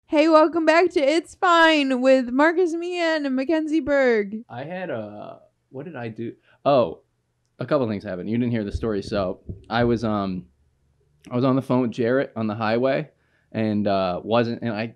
Hey, welcome back to It's Fine with Marcus Meehan and Mackenzie Berg. I had what did I do? Oh, a couple things happened. You didn't hear the story. So I was on the phone with Jarrett on the highway and I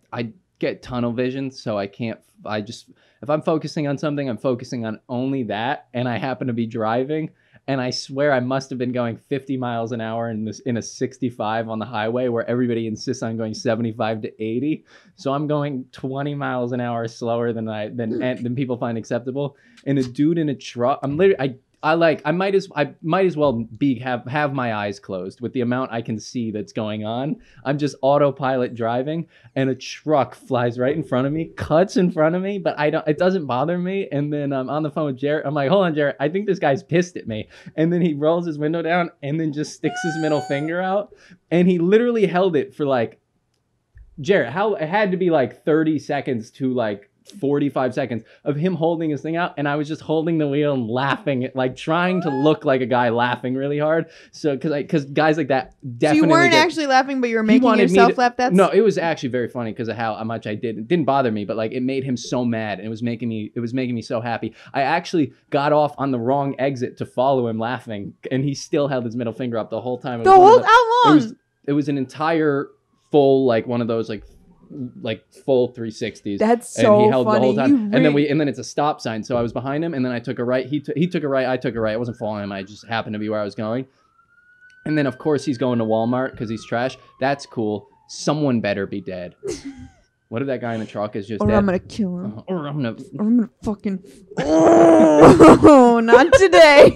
get tunnel vision, so if I'm focusing on something, I'm focusing on only that, and I happen to be driving. And I swear I must have been going 50 miles an hour in a 65 on the highway where everybody insists on going 75 to 80. So I'm going 20 miles an hour slower than people find acceptable. And a dude in a truck, I might as well have my eyes closed with the amount I can see that's going on. I'm just autopilot driving, and a truck flies right in front of me, cuts in front of me, but it doesn't bother me. And then I'm on the phone with Jarrett. I'm like, hold on, Jarrett, I think this guy's pissed at me. And then he rolls his window down and then just sticks his middle finger out. And he literally held it for Jarrett, it had to be 30 seconds to 45 seconds of him holding his thing out, and I was just holding the wheel and laughing, trying to look like a guy laughing really hard. So because guys like that definitely. So you weren't actually laughing, but you were making yourself laugh. No, it was actually very funny because of how much I did. It didn't bother me, but it made him so mad, and it was making me so happy. I actually got off on the wrong exit to follow him laughing, and he still held his middle finger up the whole time. How long? It was an entire full one of those full 360s. That's so and he held funny. The whole time. And then it's a stop sign. So I was behind him, and then I took a right. He took a right. I took a right. I wasn't following him. I just happened to be where I was going. And then of course he's going to Walmart because he's trash. That's cool. Someone better be dead. What if that guy in the truck is just dead? I'm gonna kill him. Or I'm gonna fucking. Oh, not today.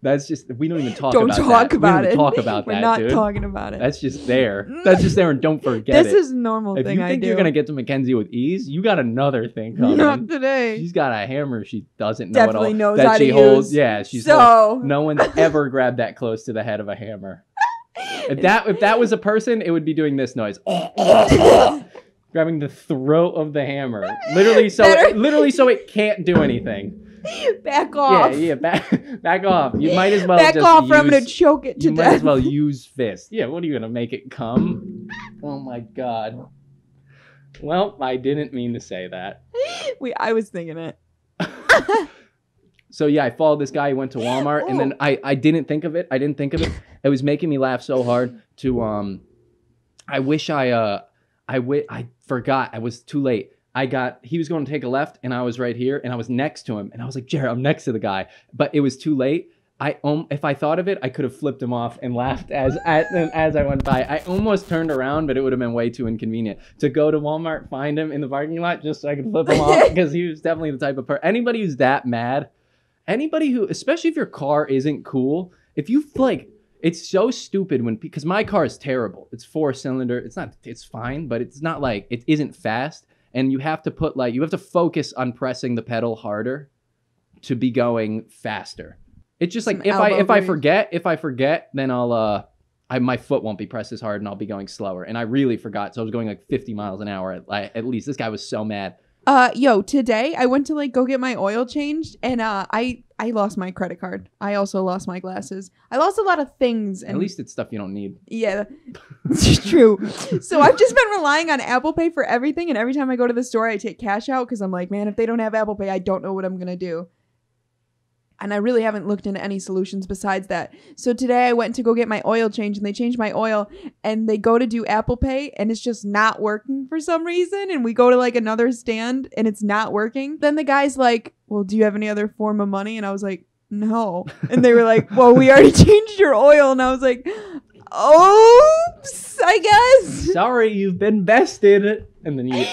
That's just, we don't even talk about that. Don't talk about it. Talk about We're that, not dude. talking about it. That's just there. That's just there, and don't forget it. This is a normal if thing I do. If you think you're going to get to Mackenzie with ease, you got another thing coming. Not today. She's got a hammer she doesn't know Definitely at all. knows that how she to holds. use. Yeah, she's no one's ever grabbed that close to the head of a hammer. If that was a person, it would be doing this noise. Grabbing the throat of the hammer. Literally so it can't do anything. Back off. Yeah, back off. You might as well back off or I'm going to choke it to death. You might as well use fist. Yeah, what are you going to make it come? Oh my God. Well, I didn't mean to say that. I was thinking it. So yeah, I followed this guy. He went to Walmart, and then I didn't think of it. It was making me laugh so hard to I wish I forgot. I was too late. He was going to take a left, and I was right here, and I was next to him, and I was like, Jared, I'm next to the guy, but it was too late. If I thought of it, I could have flipped him off and laughed as I went by. I almost turned around, but it would have been way too inconvenient to go to Walmart, find him in the parking lot just so I could flip him off, because he was definitely the type of person. Anybody who's that mad, especially if your car isn't cool, if you it's so stupid because my car is terrible. It's 4-cylinder. It's fine, but it's not it isn't fast. And you have to you have to focus on pressing the pedal harder to be going faster. It's just if I forget, then my foot won't be pressed as hard and I'll be going slower. And I really forgot. So I was going 50 miles an hour at least. This guy was so mad. Today I went to go get my oil changed, and I lost my credit card. I also lost my glasses. I lost a lot of things. And at least it's stuff you don't need. Yeah, it's true. So I've just been relying on Apple Pay for everything, and every time I go to the store, I take cash out because I'm like, man, if they don't have Apple Pay, I don't know what I'm gonna do. And I really haven't looked into any solutions besides that. So today I went to go get my oil change, and they changed my oil, and they go to do Apple Pay, and it's just not working for some reason. And we go to another stand, and it's not working. Then the guy's like, well, do you have any other form of money? And I was like, no. And they were like, well, we already changed your oil. And I was like, oops, I guess. Sorry, you've been bested. And then you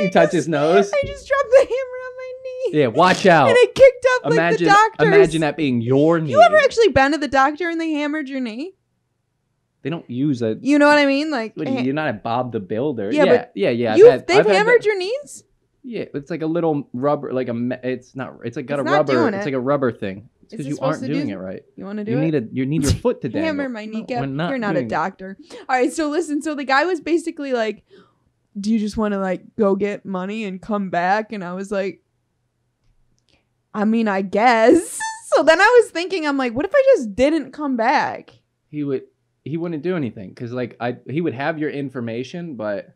touch his nose. I just dropped the hammer on my knee. Yeah, watch out. And it kicked up the doctors. Imagine that being your knee. You ever actually been to the doctor and they hammered your knee? They don't use a... You know what I mean? You're not a Bob the Builder. Yeah. They've hammered your knees? Yeah, it's like a little rubber, it's got a rubber, it's like a rubber thing. It's because you aren't doing it right. You want to do it? You need your foot to dangle. Hammer my kneecap. No, you're not a doctor. All right, so listen. So the guy was basically like, do you just want to go get money and come back? And I was like, I mean, I guess. So then I was thinking, I'm like, what if I just didn't come back? He wouldn't do anything because he would have your information, but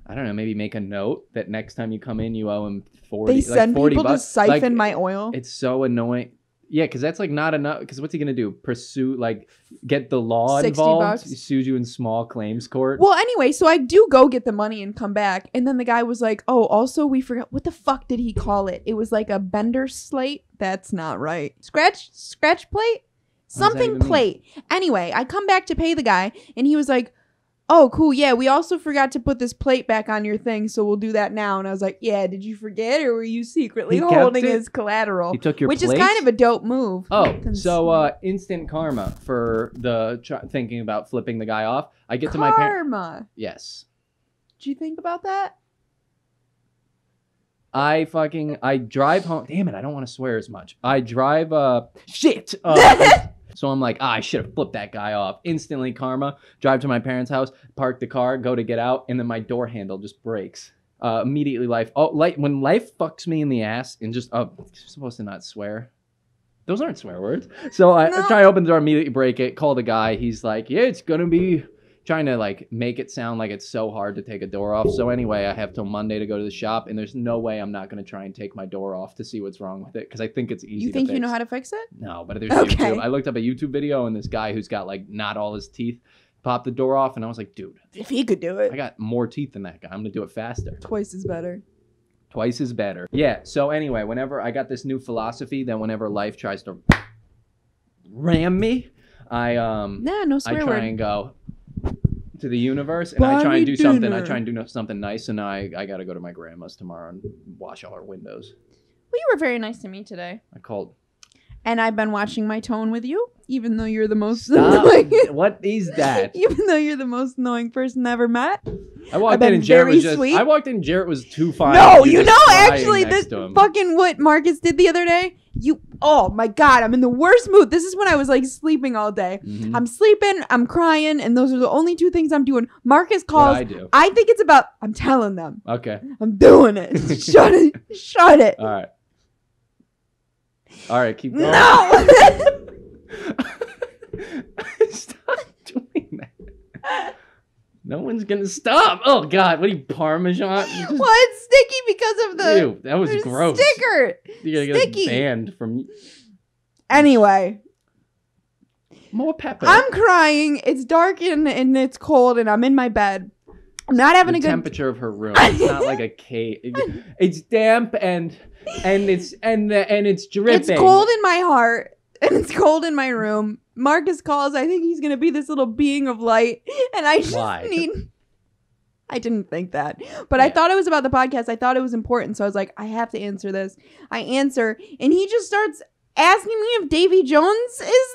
I don't know, maybe make a note that next time you come in, you owe him 40. They send like $40 people to siphon my oil. It's so annoying. Yeah, because that's like not enough. Because what's he gonna do? Pursue, like, get the law involved? He sues you in small claims court. Well, anyway, so I do go get the money and come back, and then the guy was like, "Oh, also we forgot what the fuck did he call it? It was like a bender slate. That's not right. Scratch plate, something plate. Anyway, I come back to pay the guy, and he was like, "Oh, cool. Yeah, we also forgot to put this plate back on your thing, so we'll do that now." And I was like, "Yeah, did you forget, or were you secretly holding his collateral?" He took your which plate? is kind of a dope move. Oh, so instant karma for thinking about flipping the guy off. I get to my parents. Karma. Yes. Did you think about that? I drive home. Damn it, I don't want to swear as much. I drive shit. So I'm like, I should have flipped that guy off. Instantly karma. Drive to my parents' house, park the car, go to get out, and then my door handle just breaks. Immediately when life fucks me in the ass and just you're supposed to not swear. Those aren't swear words. So I try to open the door, immediately break it, call the guy. He's like, yeah, it's gonna be, trying to like make it sound like it's so hard to take a door off. So anyway, I have till Monday to go to the shop, and there's no way I'm not going to try and take my door off to see what's wrong with it, because I think it's easy. You think you know how to fix it? No, but there's YouTube. I looked up a YouTube video, and this guy who's got like not all his teeth popped the door off, and I was like, dude, if he could do it, I got more teeth than that guy. I'm gonna do it faster. Twice is better. Twice is better. Yeah. So anyway, whenever I got this new philosophy that whenever life tries to ram me, I no swear I try word. and go to the universe, and I try and do something. I try and do something nice, and I got to go to my grandma's tomorrow and wash all her windows. Well, you were very nice to me today. I called. And I've been watching my tone with you, even though you're the most annoying. What is that? Even though you're the most annoying person I ever met. I walked in and Jarrett was just. Sweet. I walked in and Jarrett was too fine. No, you know actually this fucking what Marcus did the other day. Oh my god, I'm in the worst mood. This is when I was like sleeping all day. Mm-hmm. I'm sleeping, I'm crying, and those are the only two things I'm doing. Marcus calls. I think it's about. I'm telling them. Okay. I'm doing it. Shut it. Shut it. All right, keep going. No! Stop doing that. No one's going to stop. Oh, God. What are you, Parmesan? Well, it's sticky because of the... Ew, that was gross. Sticker. You're going to get banned from... Anyway. More pepper. I'm crying. It's dark and it's cold, and I'm in my bed. I'm not having a good... temperature of her room. It's not like a cave. It's damp and it's dripping. It's cold in my heart and it's cold in my room. Marcus calls. I think he's gonna be this little being of light, and I just need. I didn't think that, but I thought it was about the podcast. I thought it was important, so I was like, I have to answer this. I answer, and he just starts asking me if Davy Jones is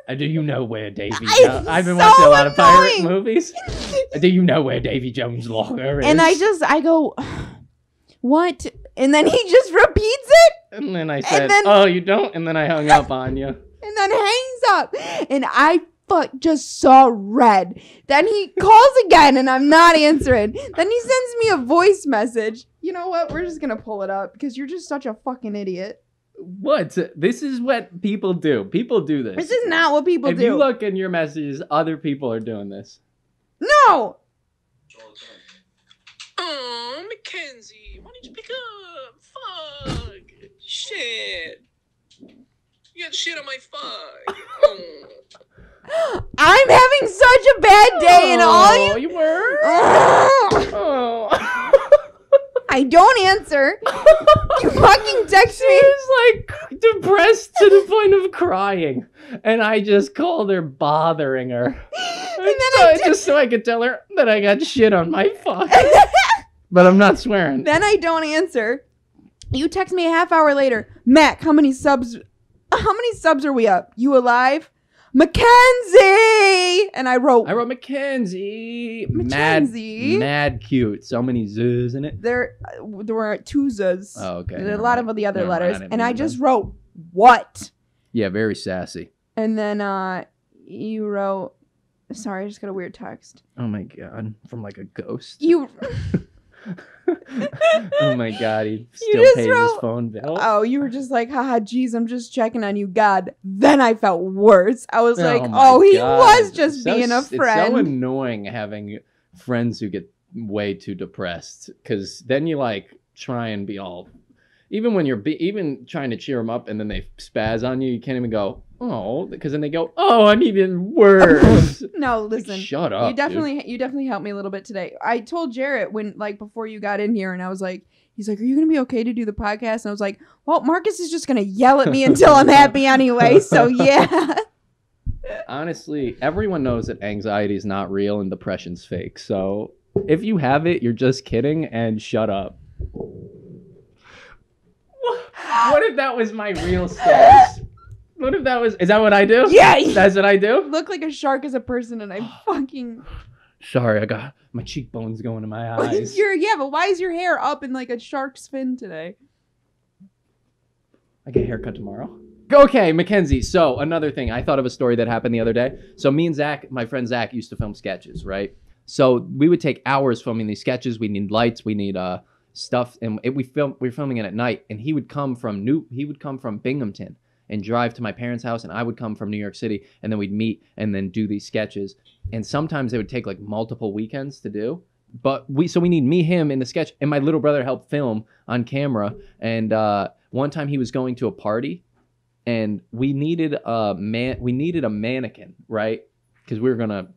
there. Do you know where Davy Jones? I've been watching a lot of pirate movies. Do you know where Davy Jones' locker is? And I go, what? And then he just repeats it. And then I said, oh, you don't? And then I hung up on you. And then hangs up. And I just saw red. Then he calls again, and I'm not answering. Then he sends me a voice message. You know what? We're just going to pull it up because you're just such a fucking idiot. What? This is what people do. People do this. This is not what people do. If you look in your messages, other people are doing this. No! Oh, Makenzi, why didn't you pick up? Fuck. Shit. You got shit on my fuck. Oh. I'm having such a bad day, and all you were? Oh. I don't answer. You fucking text me. She's like depressed to the point of crying, and I just called her bothering her. And then just so I could tell her that I got shit on my fuck. But I'm not swearing. Then I don't answer. You text me a half hour later. Mac, how many subs are we up? You alive? Makenzi! And I wrote Makenzi. Mad cute. So many z's in it. There were 2 z's. Oh, okay. There's a lot of the other letters. And I just wrote, what? Yeah, very sassy. And then you wrote, sorry, I just got a weird text. Oh my God. From like a ghost. You... Oh my God, he still pays his phone bill. Oh, you were just like, haha, geez, I'm just checking on you, God. Then I felt worse. I was like, he was just being a friend. It's so annoying having friends who get way too depressed, because then you like try and be all, even when you're even trying to cheer them up and then they spaz on you, you can't even go, oh, because then they go, oh, I'm even worse. No, listen. Shut up. You definitely helped me a little bit today. I told Jarrett when, like, before you got in here, and I was like, he's like, are you going to be okay to do the podcast? And I was like, well, Marcus is just going to yell at me until I'm happy anyway. So, yeah. Honestly, everyone knows that anxiety is not real and depression's fake. So if you have it, you're just kidding, and shut up. What if that was my real status? What if that was... Is that what I do? Yeah. That's what I do? You look like a shark as a person, and I fucking... Sorry, I got my cheekbones going to my eyes. But why is your hair up in like a shark's fin today? I get a haircut tomorrow. Okay, Makenzi. So another thing, I thought of a story that happened the other day. So me and Zach, my friend Zach, used to film sketches, right? So we would take hours filming these sketches. We need lights, we need stuff, and we were filming it at night. And he would come from Binghamton and drive to my parents' house, and I would come from New York City, and then we'd meet and then do these sketches. And sometimes they would take like multiple weekends to do. But we need me, him in the sketch, and my little brother helped film on camera. And one time he was going to a party, and we needed a mannequin, right? Because we were gonna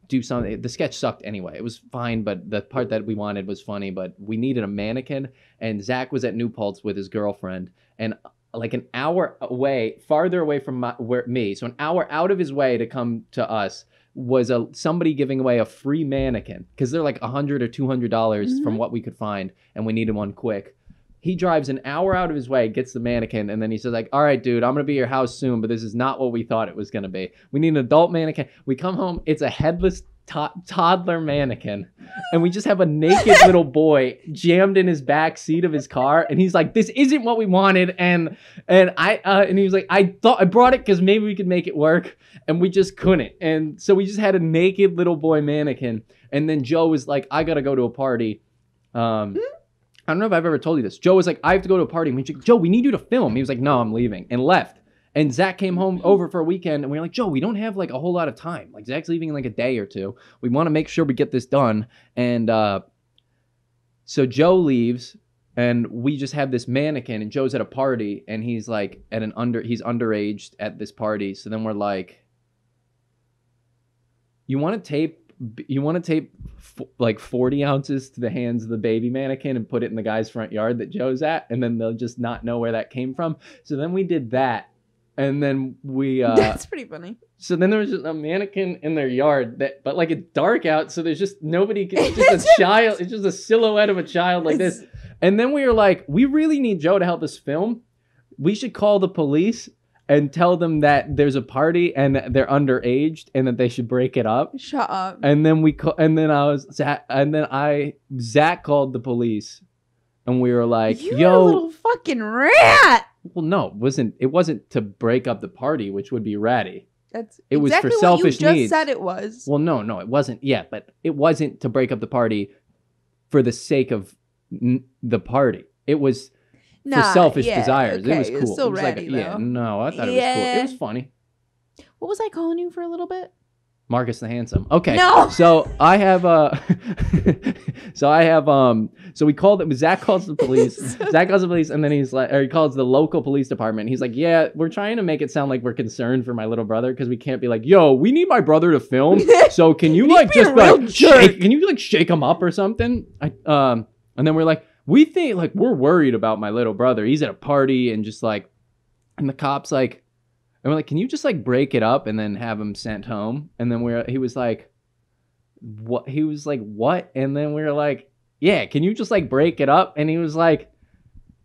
do something. The sketch sucked anyway. It was fine, but the part that we wanted was funny. But we needed a mannequin, and Zach was at New Paltz with his girlfriend, and like an hour away, farther away from me, so an hour out of his way to come to us, was somebody giving away a free mannequin, because they're like $100 or $200 from what we could find, and we needed one quick. He drives an hour out of his way, gets the mannequin, and then he says like, all right, dude, I'm going to be at your house soon, but this is not what we thought it was going to be. We need an adult mannequin. We come home, it's a headless toddler mannequin, and we just have a naked little boy jammed in his back seat of his car, and he's like, this isn't what we wanted, and he was like, I thought I brought it because maybe we could make it work, and we just couldn't. And so we just had a naked little boy mannequin. And then Joe was like, I gotta go to a party. I don't know if I've ever told you this. Joe was like, I have to go to a party. And we like, Joe, we need you to film. He was like, no, I'm leaving, and left. And Zach came home over for a weekend, and we were like, Joe, we don't have like a whole lot of time. Like, Zach's leaving in like a day or two. We want to make sure we get this done. And so Joe leaves, and we just have this mannequin, and Joe's at a party, and he's like he's underage at this party. So then we're like, you want to tape like 40 ounces to the hands of the baby mannequin and put it in the guy's front yard that Joe's at, and then they'll just not know where that came from. So then we did that. And then we that's pretty funny. So then there was just a mannequin in their yard but like it's dark out, so there's just nobody. It's just a child. It's just a silhouette of a child like this. And then we were like, we really need Joe to help us film. We should call the police and tell them that there's a party and that they're underage and that they should break it up. Shut up. And then Zach called the police, and we were like, You're yo, a little fucking rat. Well, no, it wasn't to break up the party, which would be ratty. It was exactly for selfish what you just needs. said it was. Well, no, it wasn't. Yeah, but it wasn't to break up the party for the sake of the party. It was for selfish desires. Okay. It was cool. It was still it was ratty, like, though. Yeah, no, I thought it was cool. It was funny. What was I calling you for a little bit? Marcus the Handsome. Okay. No. So I have so we called it. Zach calls the police. Zach calls the police, and then he calls the local police department. He's like, yeah, we're trying to make it sound like we're concerned for my little brother, because we can't be like, yo, we need my brother to film. So can you like just like shake him up or something? And then we're like, we think like we're worried about my little brother. He's at a party and just like, and the cops like. And we're like, can you just like break it up and then have him sent home? And then he was like, what? He was like, what? And then we were like, yeah, can you just like break it up? And he was like,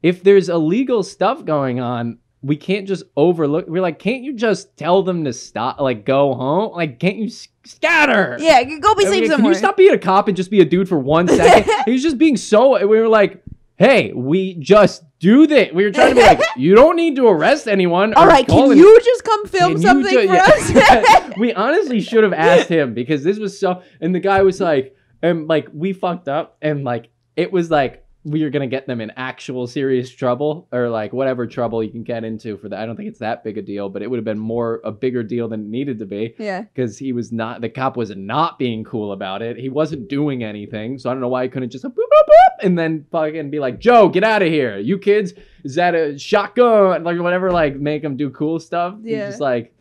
if there's illegal stuff going on, we can't just overlook. We're like, can't you just tell them to stop, like go home? Like, can't you scatter? Yeah, go be safe somewhere. Can you stop being a cop and just be a dude for 1 second? He was just being so, we were like, hey, we just do this. We were trying to be like, you don't need to arrest anyone. All right, can you just come film something for us? We honestly should have asked him, because this was so, and the guy was like, and like we fucked up, and like it was like we are going to get them in actual serious trouble or like whatever trouble you can get into for that. I don't think it's that big a deal, but it would have been a bigger deal than it needed to be. Yeah. Because the cop was not being cool about it. He wasn't doing anything. So I don't know why he couldn't just boop, boop, boop, and then fucking be like, Joe, get out of here. You kids, is that a shotgun? Like whatever, like make him do cool stuff. Yeah. He just like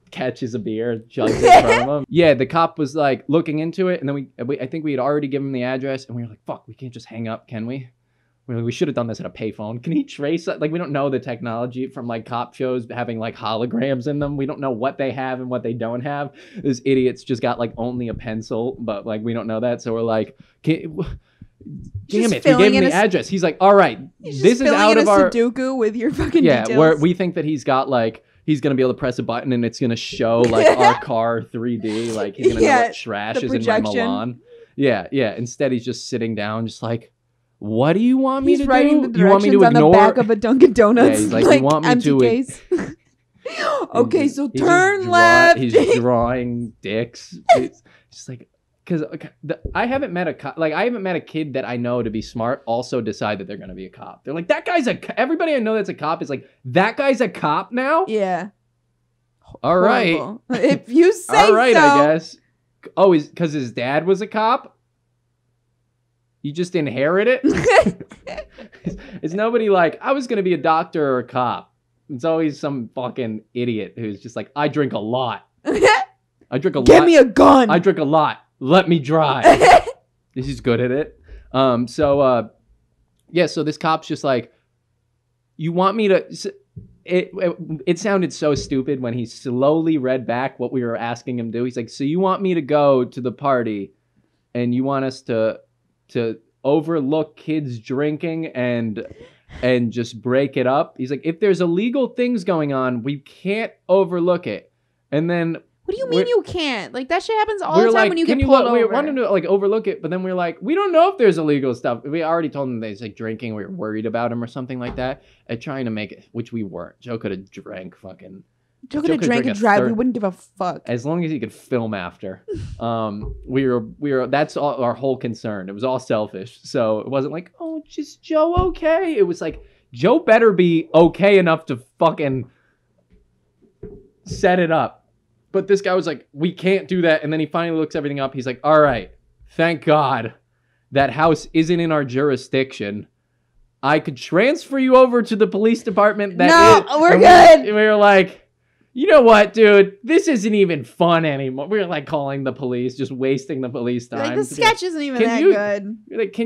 catches a beer, chugs it in front of him. Yeah, the cop was like looking into it, and then I think we had already given him the address, and we were like, fuck, we can't just hang up, can we? We should have done this at a payphone. Can he trace it? Like, we don't know the technology from like cop shows having like holograms in them. We don't know what they have and what they don't have. Those idiots just got like only a pencil, but like we don't know that. So we're like, damn it, we gave him the address. He's like, all right, this is out of our Sudoku with your fucking details. Where we think that he's got like. He's going to be able to press a button and it's going to show like our car 3D. Like he's going to know what trash is in my Milan. Yeah, yeah. Instead, he's just sitting down just like, what do you want me to do? The you want me to ignore? On the back of a Dunkin' Donuts. Yeah, he's like, you want me to... Case. Okay, so turn left. He's drawing dicks. It's just like... Because I haven't met a cop, like I haven't met a kid that I know to be smart also decide that they're going to be a cop. They're like, that guy's everybody I know that's a cop is like, that guy's a cop now? Yeah. All right. If you say all right, so. I guess. Oh, because his dad was a cop? You just inherit it? It's nobody like, I was going to be a doctor or a cop. It's always some fucking idiot who's just like, I drink a lot. I drink a lot. Give me a gun. I drink a lot. Let me drive. He's good at it. So this cop's just like, you want me to... It sounded so stupid when he slowly read back what we were asking him to do. He's like, so you want me to go to the party and you want us to overlook kids drinking and just break it up? He's like, if there's illegal things going on, we can't overlook it. And then... What do you mean you can't? Like, that shit happens all the time when you get pulled over. We wanted to, like, overlook it, but then we're like, we don't know if there's illegal stuff. We already told him there's, like, drinking. We were worried about him or something like that. And trying to make it, which we weren't. Joe could have drank fucking... Joe could have drank and drive. We wouldn't give a fuck. As long as he could film after. We were. That's all our whole concern. It was all selfish. So it wasn't like, oh, just Joe okay. It was like, Joe better be okay enough to fucking set it up. But this guy was like, we can't do that. And then he finally looks everything up. He's like, all right, thank God that house isn't in our jurisdiction. I could transfer you over to the police department. We're good. We were like, you know what, dude? This isn't even fun anymore. We were like calling the police, just wasting the police time. Like, the sketch isn't even that good. You're like,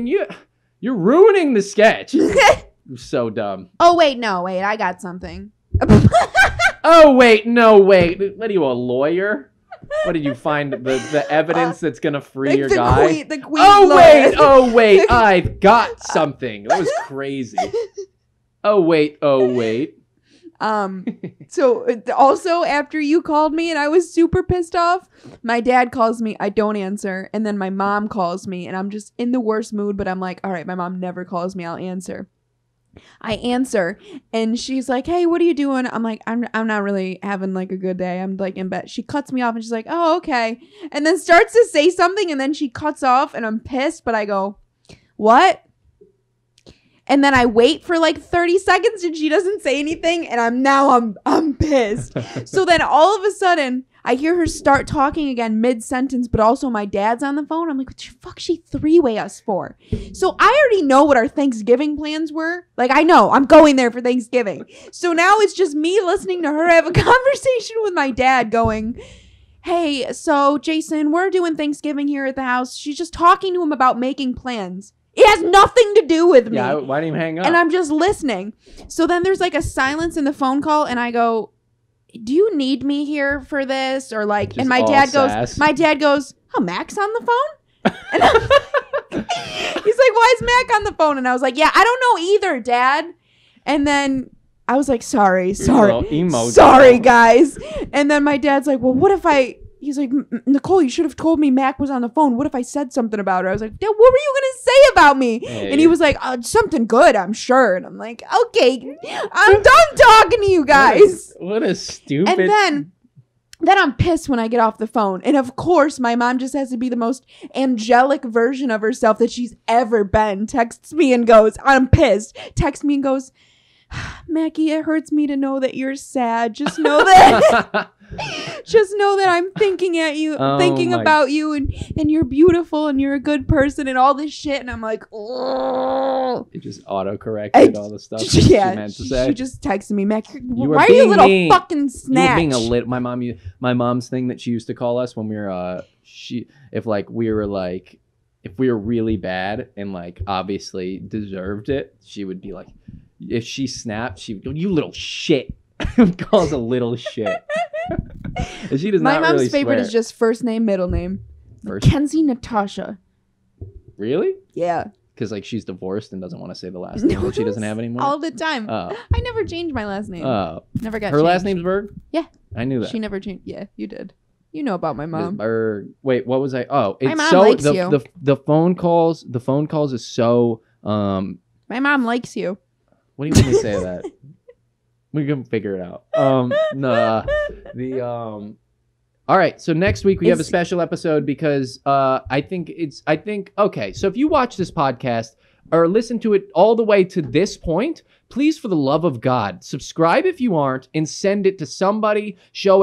you're ruining the sketch. You're so dumb. Oh, wait, I got something. Oh, wait, no, wait. What are you, a lawyer? What did you find? The evidence that's going to free like your the guy? The queen oh, wait, I've got something. That was crazy. Oh, wait. So also after you called me and I was super pissed off, my dad calls me, I don't answer. And then my mom calls me and I'm just in the worst mood, but I'm like, all right, my mom never calls me, I'll answer. I answer and she's like, hey, what are you doing? I'm like, I'm not really having like a good day. I'm like in bed. She cuts me off and she's like, oh, okay. And then starts to say something and then she cuts off and I'm pissed, but I go, what? And then I wait for like 30 seconds and she doesn't say anything and I'm pissed. So then all of a sudden I hear her start talking again mid-sentence, but also my dad's on the phone. I'm like, what the fuck she three-way us for? So I already know what our Thanksgiving plans were. Like, I know. I'm going there for Thanksgiving. So now it's just me listening to her have a conversation with my dad going, hey, so Jason, we're doing Thanksgiving here at the house. She's just talking to him about making plans. It has nothing to do with me. Yeah, why didn't you hang up? And I'm just listening. So then there's like a silence in the phone call and I go, do you need me here for this? Or like, just and my dad goes, oh, Mac's on the phone? And he's like, why is Mac on the phone? And I was like, yeah, I don't know either, Dad. And then I was like, sorry, guys. And then my dad's like, well, he's like, Nicole, you should have told me Mac was on the phone. What if I said something about her? I was like, Dad, what were you going to say about me? Hey. And he was like, something good, I'm sure. And I'm like, okay, I'm done talking to you guys. What a stupid. And then Then I'm pissed when I get off the phone. And of course, my mom just has to be the most angelic version of herself that she's ever been. Texts me and goes, I'm pissed. Texts me and goes, Mackie, it hurts me to know that you're sad. Just know that just know that I'm thinking about you and you're beautiful and you're a good person and all this shit. And I'm like, oh. It just auto-corrected all the stuff she meant to say. She just texted me, Mackie, why are you a little fucking snatch? You were being a little, my mom's thing that she used to call us when we were, if we were really bad and like obviously deserved it, she would be like, if she snapped, she would go, you little shit. Calls a little shit. She does my not mom's really favorite swear. is just first name, middle name. Makenzi Natasha. Really? Yeah. Because like she's divorced and doesn't want to say the last name that she doesn't have anymore. All the time. Oh. I never changed my last name. Never got her changed. last name's Berg? Yeah. I knew that. She never changed. Yeah, you did. You know about my mom. Berg. Wait, what was I? Oh, it's my mom so likes the, you. the phone calls. The phone calls is so. My mom likes you. What do you mean to say that? We can figure it out. All right, so next week we have a special episode because I think okay, so if you watch this podcast or listen to it all the way to this point, please, for the love of God, subscribe if you aren't and send it to somebody. Show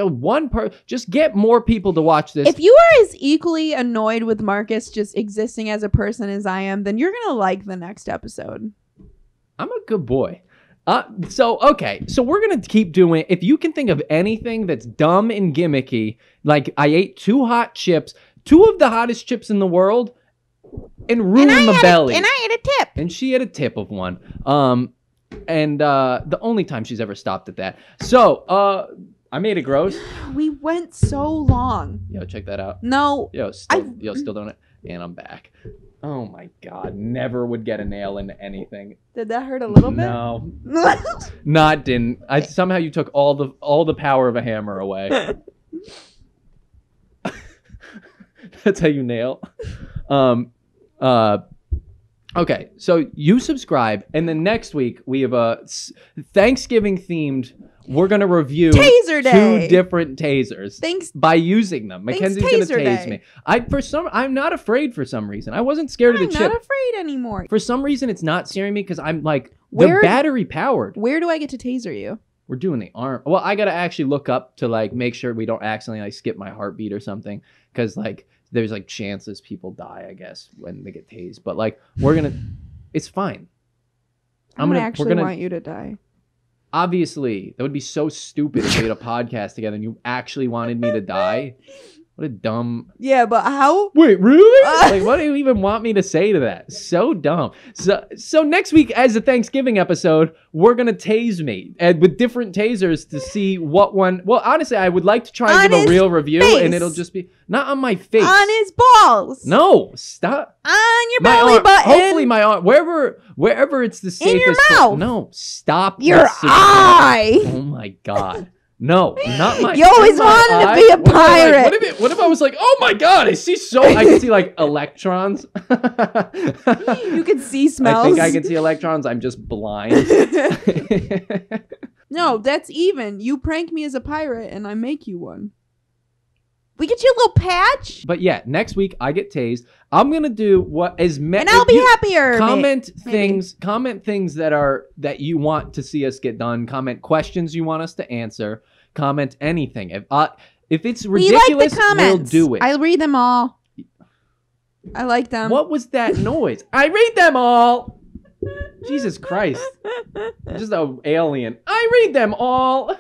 one just get more people to watch this. If you are as equally annoyed with Marcus just existing as a person as I am, then you're going to like the next episode. I'm a good boy. So we're going to keep doing, if you can think of anything that's dumb and gimmicky, like I ate 2 hot chips, 2 of the hottest chips in the world, and ruined my belly. And I ate a tip. And she had a tip of one. And the only time she's ever stopped at that. So, I made it gross. We went so long. Yo, check that out. No. Still doing it. And I'm back. Oh my God, never would get a nail into anything. Did that hurt a little bit? No. Didn't. Somehow you took all the power of a hammer away. That's how you nail. Okay, so you subscribe, and then next week we have a Thanksgiving themed. We're gonna review Taser Day. 2 different tasers. Thanks. By using them. Mackenzie's gonna tase Day. me. I'm not afraid for some reason. I wasn't scared of the chip. I'm not afraid anymore. For some reason, it's not scaring me because I'm like Where- the battery powered. Where do I get to taser you? We're doing the arm. Well, I gotta actually look up to like make sure we don't accidentally like skip my heartbeat or something because like there's like chances people die, I guess, when they get tased. But like it's fine. I actually want you to die. Obviously, that would be so stupid if we had a podcast together and you actually wanted me to die. What a dumb... Yeah, but how? Wait, really? Like, what do you even want me to say to that? So dumb. So next week, as a Thanksgiving episode, we're going to tase me with different tasers to see what one... Well, honestly, I would like to try and give a real review, and it'll just be... Not on my face. On his balls. No, stop. On your belly button. Hopefully my arm... Wherever it's the safest... In your mouth. No, stop. Your eye. Oh, my God. No, not my. You always wanted to be a pirate. What if I was like, oh my God, I can see like electrons. You can see smells. I think I can see electrons. I'm just blind. No, that's even. You prank me as a pirate, and I make you one. We get you a little patch. But yeah, next week I get tased. I'm gonna do what is meant, and I'll be happier. Comment things that you want to see us get done. Comment questions you want us to answer. Comment anything. If it's ridiculous, we'll do it. I read them all. I like them. What was that noise? I read them all. Jesus Christ! Just an alien. I read them all.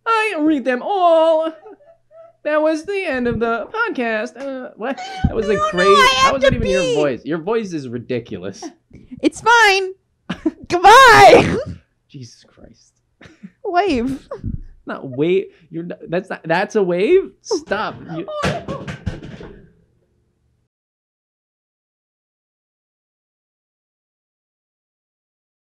I read them all. That was the end of the podcast. What? That was the crazy. That wasn't even your voice. Your voice is ridiculous. It's fine. Goodbye. Jesus Christ. Wave. Not wave. That's a wave. Stop.